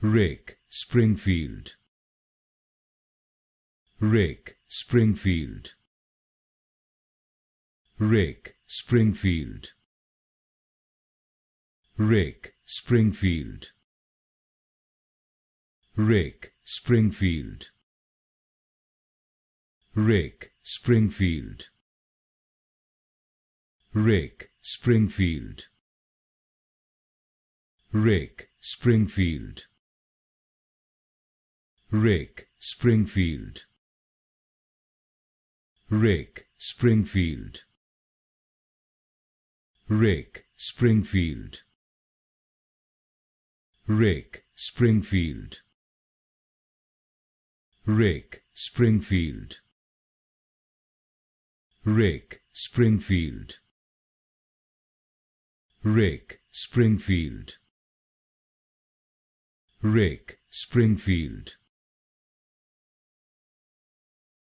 Rick, Springfield. Rick, Springfield. Rick, Springfield. Rick, Springfield. Rick, Springfield. Rick, Springfield. Rick, Springfield. Rick, Springfield. Rick, Springfield. Rick, Springfield. Rick, Springfield. Rick, Springfield. Rick, Springfield. Rick, Springfield. Rick, Springfield. Rick, Springfield.